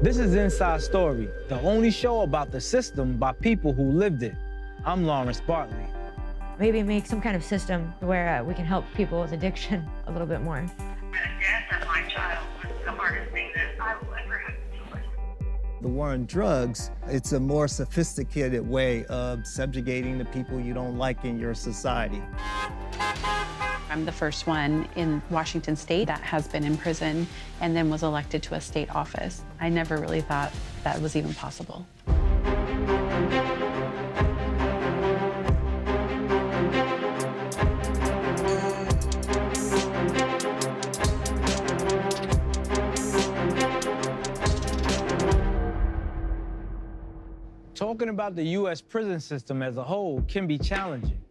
This is Inside Story, the only show about the system by people who lived it. I'm Lawrence Bartley. Maybe make some kind of system where we can help people with addiction a little bit more. The death of my child was the hardest thing that I will ever have to deal with. The war on drugs, it's a more sophisticated way of subjugating the people you don't like in your society. I'm the first one in Washington State that has been in prison and then was elected to a state office. I never really thought that was even possible. Talking about the U.S. prison system as a whole can be challenging.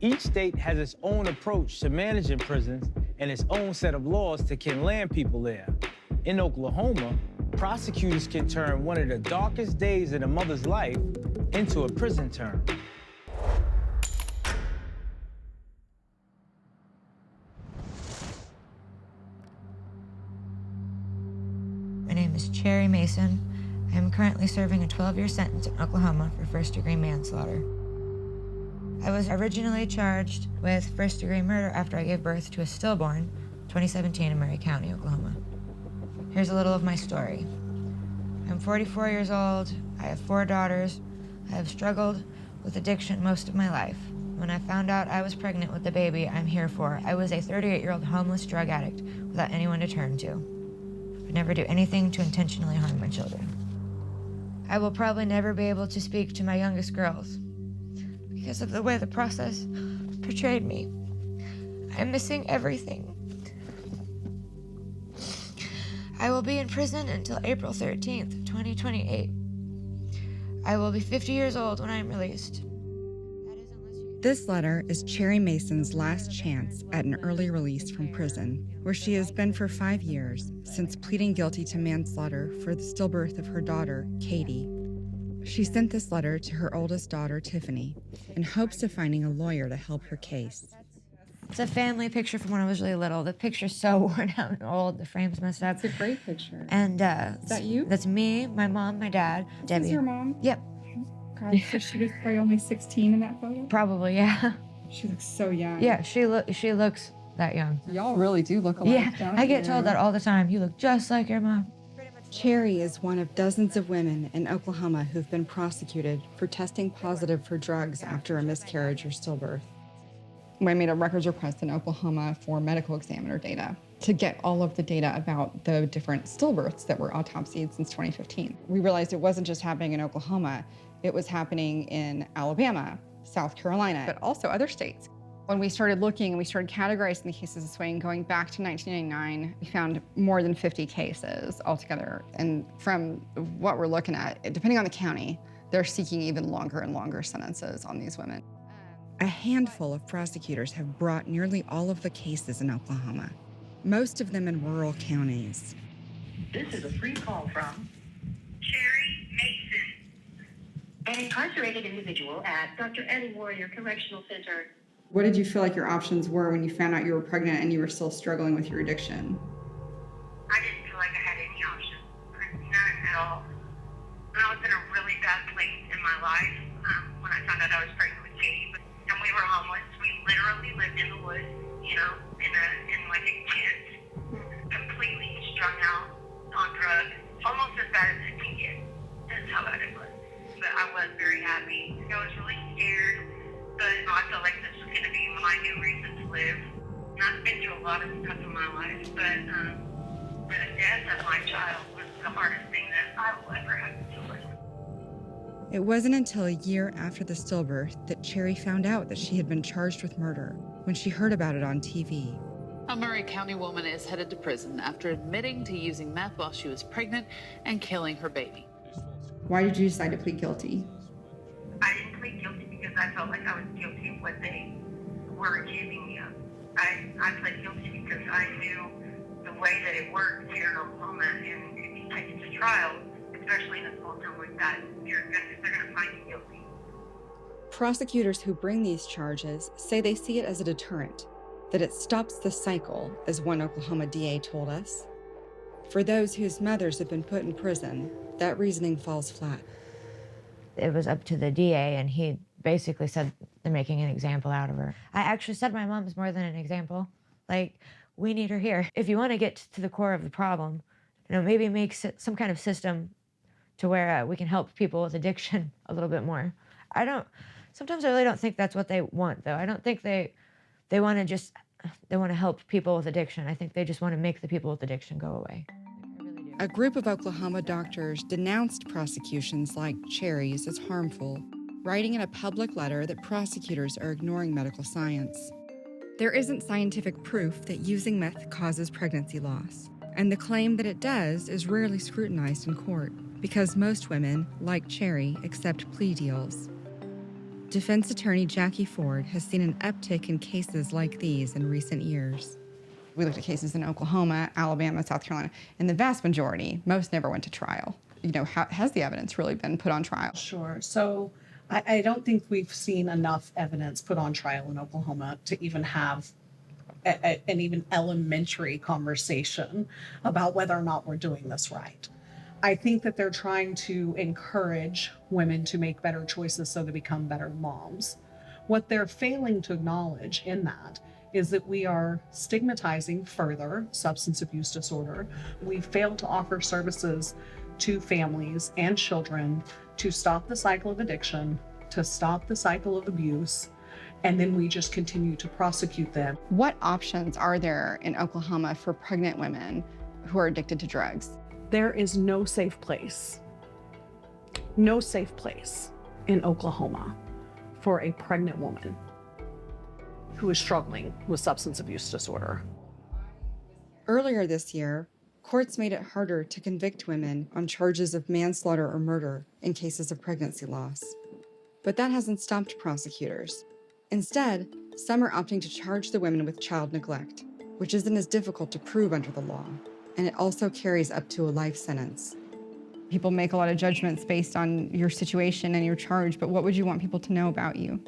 Each state has its own approach to managing prisons and its own set of laws that can land people there. In Oklahoma, prosecutors can turn one of the darkest days in a mother's life into a prison term. My name is Cherry Mason. I am currently serving a 12-year sentence in Oklahoma for first-degree manslaughter. I was originally charged with first-degree murder after I gave birth to a stillborn, 2017 in Murray County, Oklahoma. Here's a little of my story. I'm 44 years old. I have 4 daughters. I have struggled with addiction most of my life. When I found out I was pregnant with the baby I'm here for, I was a 38-year-old homeless drug addict without anyone to turn to. I never do anything to intentionally harm my children. I will probably never be able to speak to my youngest girls because of the way the process portrayed me. I'm missing everything. I will be in prison until April 13th, 2028. I will be 50 years old when I am released. This letter is Cherry Mason's last chance at an early release from prison, where she has been for 5 years since pleading guilty to manslaughter for the stillbirth of her daughter, Katie. She sent this letter to her oldest daughter, Tiffany, in hopes of finding a lawyer to help her case. It's a family picture from when I was really little. The picture's so worn out and old. The frame's messed up. It's a great picture. And is that you? That's me, my mom, my dad, Debbie. Is your mom? Yep. God, so she was probably only 16 in that photo? Probably, yeah. She looks so young. Yeah, she looks that young. Y'all really do look alike. Yeah, I get told that all the time. You look just like your mom. Cherry is one of dozens of women in Oklahoma who've been prosecuted for testing positive for drugs after a miscarriage or stillbirth. I made a records request in Oklahoma for medical examiner data to get all of the data about the different stillbirths that were autopsied since 2015. We realized it wasn't just happening in Oklahoma, it was happening in Alabama, South Carolina, but also other states. When we started looking and we started categorizing the cases this way and going back to 1999, we found more than 50 cases altogether. And from what we're looking at, depending on the county, they're seeking even longer and longer sentences on these women. A handful of prosecutors have brought nearly all of the cases in Oklahoma, most of them in rural counties. This is a free call from Cherry Mason, an incarcerated individual at Dr. Eddie Warrior Correctional Center. What did you feel like your options were when you found out you were pregnant and you were still struggling with your addiction? I didn't feel like I had any options, none at all. And I was in a really bad place in my life when I found out I was pregnant with Katie. And we were homeless. We literally lived in the woods, you know, in like a tent, completely strung out on drugs, almost as bad as it can get. That's how bad it was. But I was very happy. I was really scared, but I felt like this was going to be my new reason to live. And I've been through a lot of stuff in my life, but the death of my child was the hardest thing that I will ever have to deal with. It wasn't until a year after the stillbirth that Cherry found out that she had been charged with murder when she heard about it on TV. A Murray County woman is headed to prison after admitting to using meth while she was pregnant and killing her baby. Why did you decide to plead guilty? I didn't plead guilty because I felt like I was guilty of what they were accusing me of. I pled guilty because I knew the way that it works here in Oklahoma, and if you take it to trial, especially in a small town like that, they're going to find you guilty. Prosecutors who bring these charges say they see it as a deterrent, that it stops the cycle, as one Oklahoma DA told us. For those whose mothers have been put in prison, that reasoning falls flat. It was up to the DA, and he basically said they're making an example out of her. I actually said my mom's more than an example. Like, we need her here. If you want to get to the core of the problem, maybe make some kind of system to where we can help people with addiction a little bit more. Sometimes I really don't think that's what they want, though. I don't think they want to help people with addiction. I think they just want to make the people with addiction go away. A group of Oklahoma doctors denounced prosecutions like Cherry's as harmful, writing in a public letter that prosecutors are ignoring medical science. There isn't scientific proof that using meth causes pregnancy loss, and the claim that it does is rarely scrutinized in court because most women, like Cherry, accept plea deals. Defense attorney Jackie Ford has seen an uptick in cases like these in recent years. We looked at cases in Oklahoma, Alabama, South Carolina, and the vast majority, most never went to trial. Has the evidence really been put on trial? Sure. So I don't think we've seen enough evidence put on trial in Oklahoma to even have an even elementary conversation about whether or not we're doing this right. I think that they're trying to encourage women to make better choices so they become better moms. What they're failing to acknowledge in that is that we are stigmatizing further substance abuse disorder. We fail to offer services to families and children to stop the cycle of addiction, to stop the cycle of abuse, and then we just continue to prosecute them. What options are there in Oklahoma for pregnant women who are addicted to drugs? There is no safe place in Oklahoma for a pregnant woman who is struggling with substance abuse disorder. Earlier this year, courts made it harder to convict women on charges of manslaughter or murder in cases of pregnancy loss. But that hasn't stopped prosecutors. Instead, some are opting to charge the women with child neglect, which isn't as difficult to prove under the law, and it also carries up to a life sentence. People make a lot of judgments based on your situation and your charge, but what would you want people to know about you?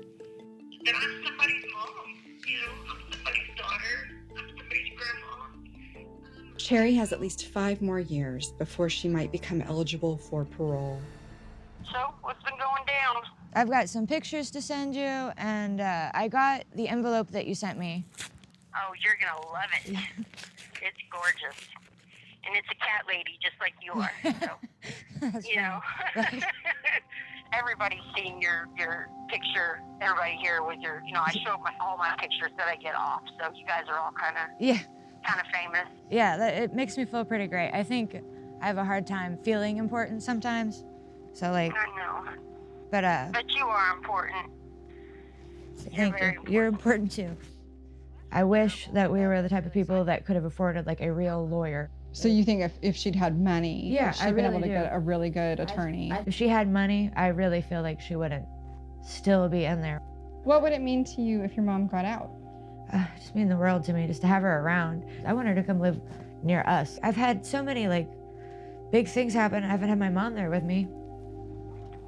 That I'm somebody's mom, I'm somebody's daughter, I'm somebody's grandma. Cherry has at least 5 more years before she might become eligible for parole. So, what's been going down? I've got some pictures to send you, and I got the envelope that you sent me. Oh, you're gonna love it. It's gorgeous. And it's a cat lady, just like you are. So, everybody's seeing your picture. Everybody here with your, I show all my pictures that I get off. So you guys are all kind of famous. Yeah, it makes me feel pretty great. I think I have a hard time feeling important sometimes. So I know. But you are important. Thank you. You're important too. I wish that we were the type of people that could have afforded like a real lawyer. So you think if she'd had money, she'd been able to get a really good attorney? If she had money, I really feel like she wouldn't still be in there. What would it mean to you if your mom got out? It just mean the world to me, just to have her around. I want her to come live near us. I've had so many big things happen. I haven't had my mom there with me.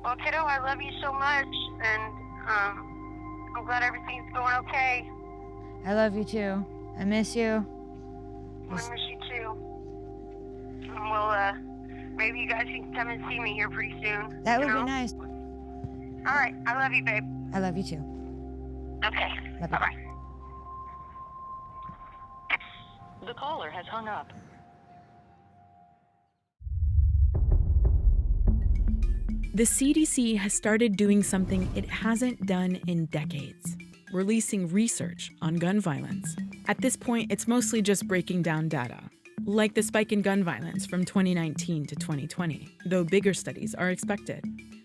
Well, kiddo, I love you so much, and I'm glad everything's going okay. I love you too. I miss you. I miss you too. And well, maybe you guys can come and see me here pretty soon. That would be nice. All right, I love you, babe. I love you too. Okay, bye-bye. The caller has hung up. The CDC has started doing something it hasn't done in decades, releasing research on gun violence. At this point, it's mostly just breaking down data, like the spike in gun violence from 2019 to 2020, though bigger studies are expected.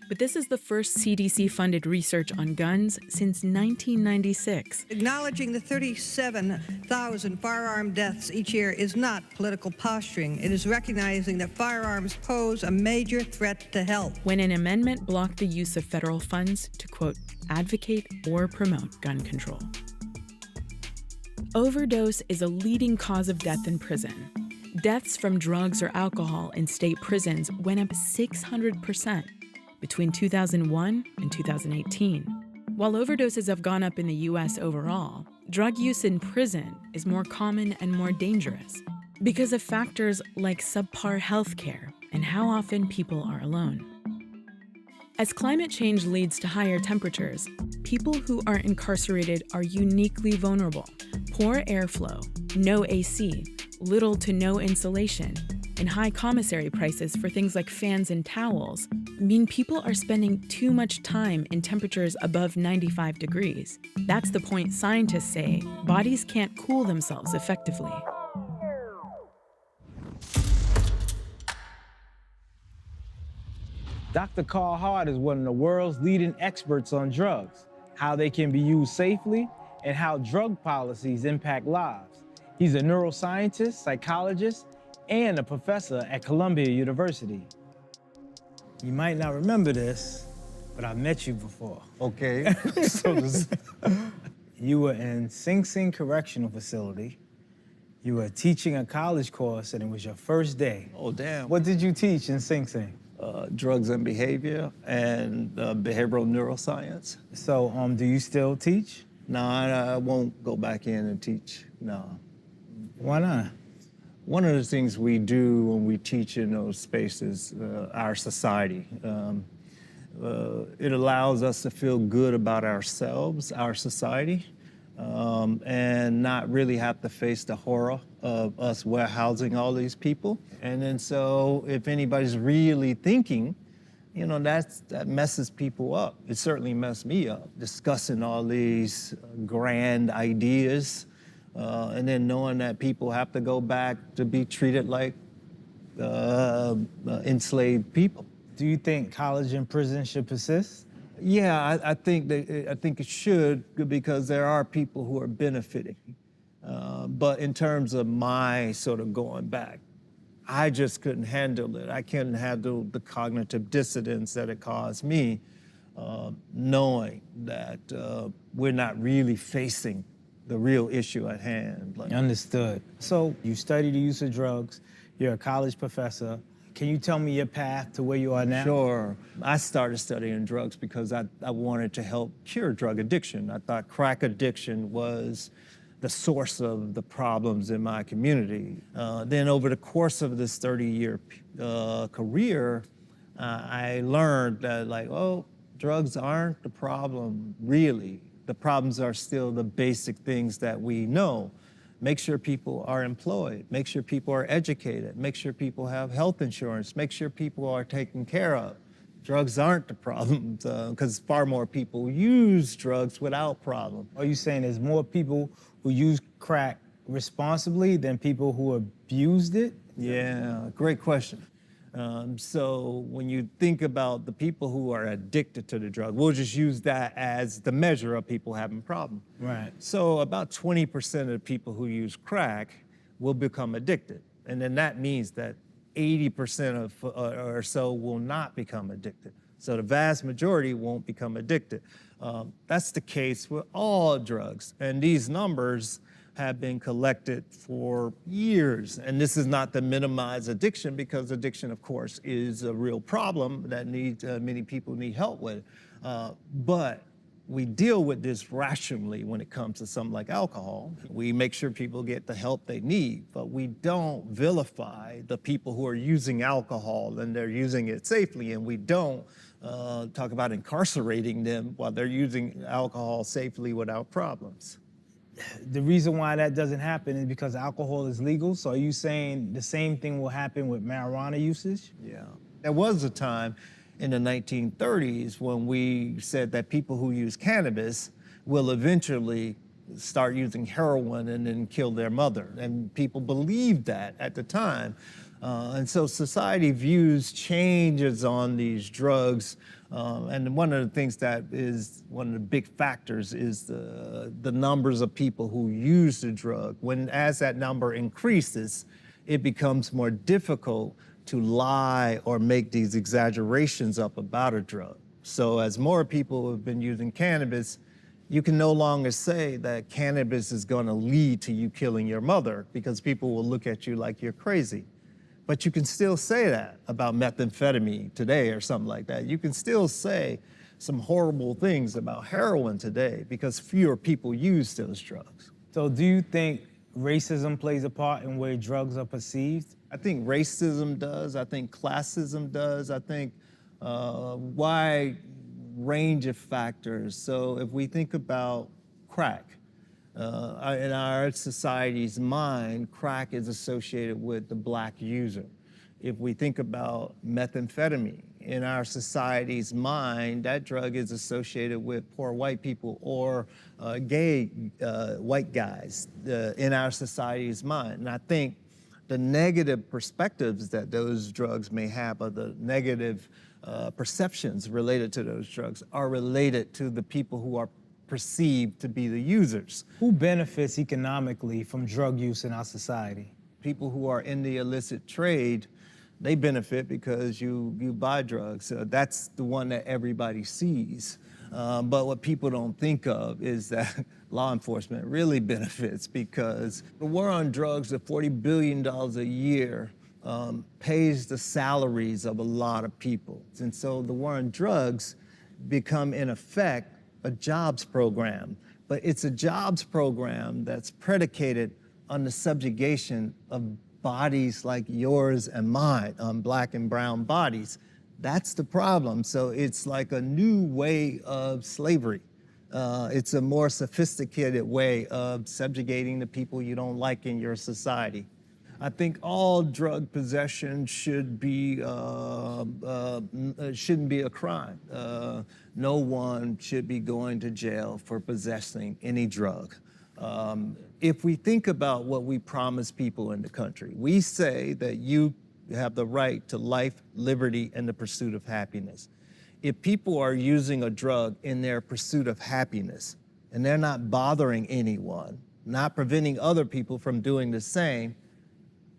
But this is the first CDC-funded research on guns since 1996. Acknowledging the 37,000 firearm deaths each year is not political posturing. It is recognizing that firearms pose a major threat to health. When an amendment blocked the use of federal funds to, quote, advocate or promote gun control. Overdose is a leading cause of death in prison. Deaths from drugs or alcohol in state prisons went up 600%. Between 2001 and 2018. While overdoses have gone up in the U.S. overall, drug use in prison is more common and more dangerous. because of factors like subpar healthcare and how often people are alone. As climate change leads to higher temperatures, people who are incarcerated are uniquely vulnerable. Poor airflow, no AC, little to no insulation, and high commissary prices for things like fans and towels mean people are spending too much time in temperatures above 95 degrees. That's the point scientists say bodies can't cool themselves effectively. Dr. Carl Hart is one of the world's leading experts on drugs, how they can be used safely, and how drug policies impact lives. He's a neuroscientist, psychologist, and a professor at Columbia University. You might not remember this, but I met you before. Okay. You were in Sing Sing Correctional Facility. You were teaching a college course, and it was your first day. Oh, damn. What did you teach in Sing Sing? Drugs and behavior and behavioral neuroscience. So, do you still teach? No, I won't go back in and teach, no. Why not? One of the things we do when we teach in those spaces, our society, it allows us to feel good about ourselves, our society, and not really have to face the horror of us warehousing all these people. And then so if anybody's really thinking, you know, that messes people up. It certainly messed me up, discussing all these grand ideas, and then knowing that people have to go back to be treated like enslaved people. Do you think college and prison should persist? Yeah, I think it should, because there are people who are benefiting. But in terms of my sort of going back, I just couldn't handle it. I couldn't handle the cognitive dissonance that it caused me, knowing that we're not really facing the real issue at hand. Like, Understood. So you study the use of drugs. You're a college professor. Can you tell me your path to where you are now? Sure. I started studying drugs because I wanted to help cure drug addiction. I thought crack addiction was the source of the problems in my community. Then over the course of this 30-year career, I learned that drugs aren't the problem, really. The problems are still the basic things that we know. Make sure people are employed, make sure people are educated, make sure people have health insurance, make sure people are taken care of. Drugs aren't the problem, because far more people use drugs without problem. Are you saying there's more people who use crack responsibly than people who abused it? Yeah, great question. So when you think about the people who are addicted to the drug, we'll just use that as the measure of people having problems. Right. So about 20% of the people who use crack will become addicted. And then that means that 80% or so will not become addicted. So the vast majority won't become addicted. That's the case with all drugs. And these numbers have been collected for years. And this is not to minimize addiction, because addiction, of course, is a real problem that many people need help with. But we deal with this rationally when it comes to something like alcohol. We make sure people get the help they need, but we don't vilify the people who are using alcohol and they're using it safely, and we don't talk about incarcerating them while they're using alcohol safely without problems. The reason why that doesn't happen is because alcohol is legal. So are you saying the same thing will happen with marijuana usage? Yeah. There was a time in the 1930s when we said that people who use cannabis will eventually start using heroin and then kill their mother. And people believed that at the time. And so society views changes on these drugs. And one of the things that is one of the big factors is the numbers of people who use the drug. As that number increases, it becomes more difficult to lie or make these exaggerations up about a drug. So as more people have been using cannabis, you can no longer say that cannabis is going to lead to you killing your mother, because people will look at you like you're crazy. But you can still say that about methamphetamine today or something like that. You can still say some horrible things about heroin today because fewer people use those drugs. So do you think racism plays a part in where drugs are perceived? I think racism does. I think classism does. I think wide range of factors. So if we think about crack, in our society's mind, crack is associated with the black user. If we think about methamphetamine, in our society's mind, that drug is associated with poor white people or gay white guys in our society's mind. And I think the negative perspectives that those drugs may have, or the negative perceptions related to those drugs, are related to the people who are perceived to be the users. Who benefits economically from drug use in our society? People who are in the illicit trade, they benefit because you buy drugs. That's the one that everybody sees. But what people don't think of is that law enforcement really benefits, because the war on drugs, the $40 billion a year, pays the salaries of a lot of people. And so the war on drugs become, in effect, a jobs program. But it's a jobs program that's predicated on the subjugation of bodies like yours and mine, black and brown bodies. That's the problem. So it's like a new way of slavery. It's a more sophisticated way of subjugating the people you don't like in your society. I think all drug possession shouldn't be a crime. No one should be going to jail for possessing any drug. If we think about what we promise people in the country, we say that you have the right to life, liberty, and the pursuit of happiness. If people are using a drug in their pursuit of happiness, and they're not bothering anyone, not preventing other people from doing the same,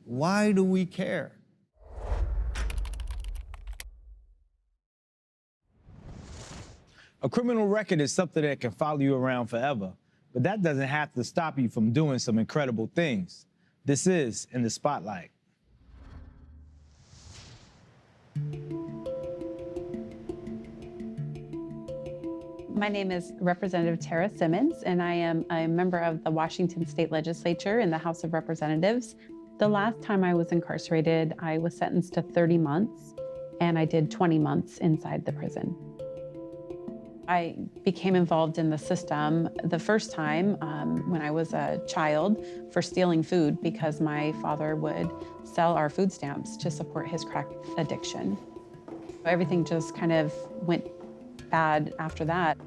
why do we care? A criminal record is something that can follow you around forever, but that doesn't have to stop you from doing some incredible things. This is In the Spotlight. My name is Representative Tarra Simmons, and I am a member of the Washington State Legislature in the House of Representatives. The last time I was incarcerated, I was sentenced to 30 months, and I did 20 months inside the prison. I became involved in the system the first time when I was a child for stealing food, because my father would sell our food stamps to support his crack addiction. Everything just kind of went bad after that.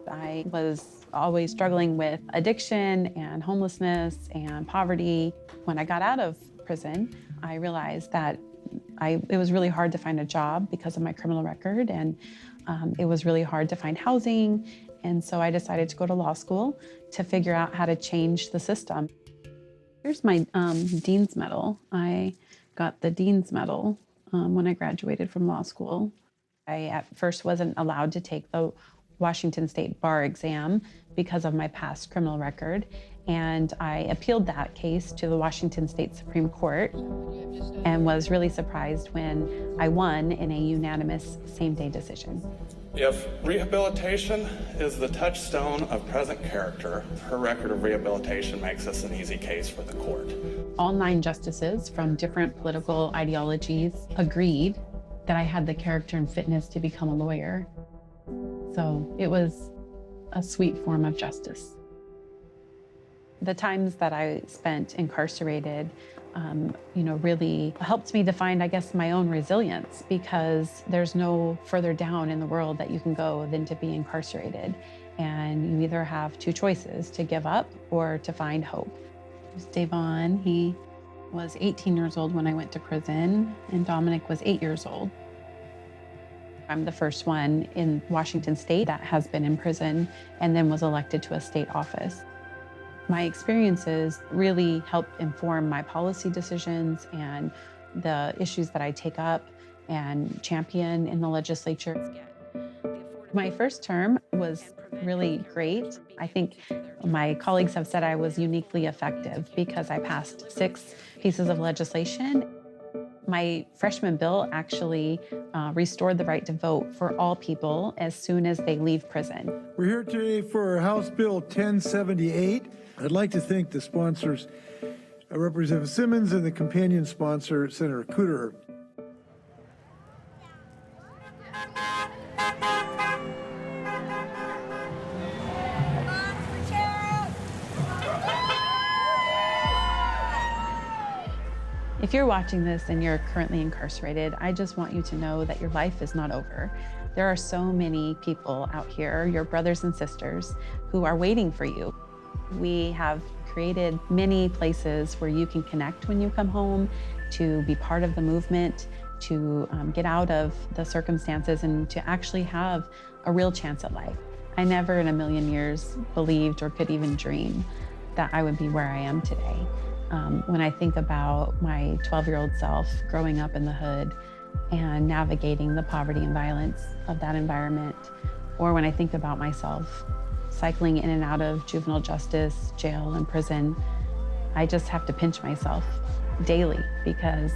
I was always struggling with addiction and homelessness and poverty. When I got out of prison, I realized that it was really hard to find a job because of my criminal record, and it was really hard to find housing. And so I decided to go to law school to figure out how to change the system. Here's my Dean's Medal. I got the Dean's Medal when I graduated from law school. I at first wasn't allowed to take the Washington State bar exam because of my past criminal record, and I appealed that case to the Washington State Supreme Court and was really surprised when I won in a unanimous same-day decision. If rehabilitation is the touchstone of present character, her record of rehabilitation makes this an easy case for the court. All 9 justices from different political ideologies agreed that I had the character and fitness to become a lawyer. So it was a sweet form of justice. The times that I spent incarcerated, really helped me to find, I guess, my own resilience, because there's no further down in the world that you can go than to be incarcerated. And you either have 2 choices, to give up or to find hope. There's Davon, he was 18 years old when I went to prison, and Dominic was 8 years old. I'm the first one in Washington State that has been in prison and then was elected to a state office. My experiences really helped inform my policy decisions and the issues that I take up and champion in the legislature. My first term was really great. I think my colleagues have said I was uniquely effective because I passed 6 pieces of legislation. My freshman bill actually restored the right to vote for all people as soon as they leave prison. We're here today for House Bill 1078. I'd like to thank the sponsors, Representative Simmons, and the companion sponsor, Senator Cooter. If you're watching this and you're currently incarcerated, I just want you to know that your life is not over. There are so many people out here, your brothers and sisters, who are waiting for you. We have created many places where you can connect when you come home, to be part of the movement, to get out of the circumstances and to actually have a real chance at life. I never in a million years believed or could even dream that I would be where I am today. When I think about my 12-year-old self growing up in the hood and navigating the poverty and violence of that environment, or when I think about myself cycling in and out of juvenile justice, jail, and prison, I just have to pinch myself daily because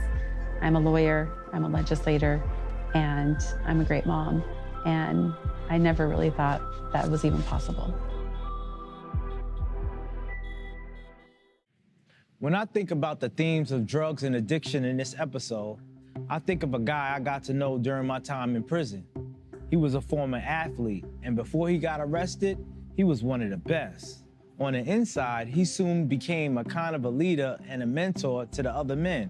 I'm a lawyer, I'm a legislator, and I'm a great mom. And I never really thought that was even possible. When I think about the themes of drugs and addiction in this episode, I think of a guy I got to know during my time in prison. He was a former athlete, and before he got arrested, he was one of the best. On the inside, he soon became a kind of a leader and a mentor to the other men.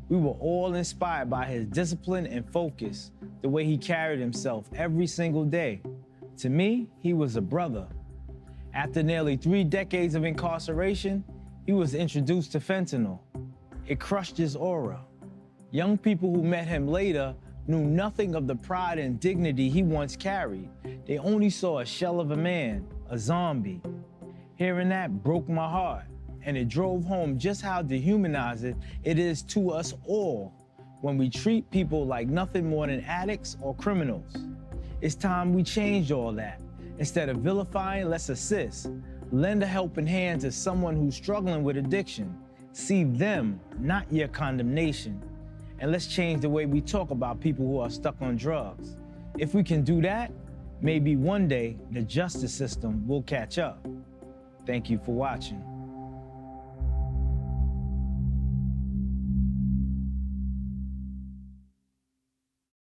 We were all inspired by his discipline and focus, the way he carried himself every single day. To me, he was a brother. After nearly 3 decades of incarceration, he was introduced to fentanyl. It crushed his aura. Young people who met him later knew nothing of the pride and dignity he once carried. They only saw a shell of a man, a zombie. Hearing that broke my heart, and it drove home just how dehumanizing it is to us all when we treat people like nothing more than addicts or criminals. It's time we changed all that. Instead of vilifying, let's assist. Lend a helping hand to someone who's struggling with addiction. See them, not your condemnation. And let's change the way we talk about people who are stuck on drugs. If we can do that, maybe one day the justice system will catch up. Thank you for watching.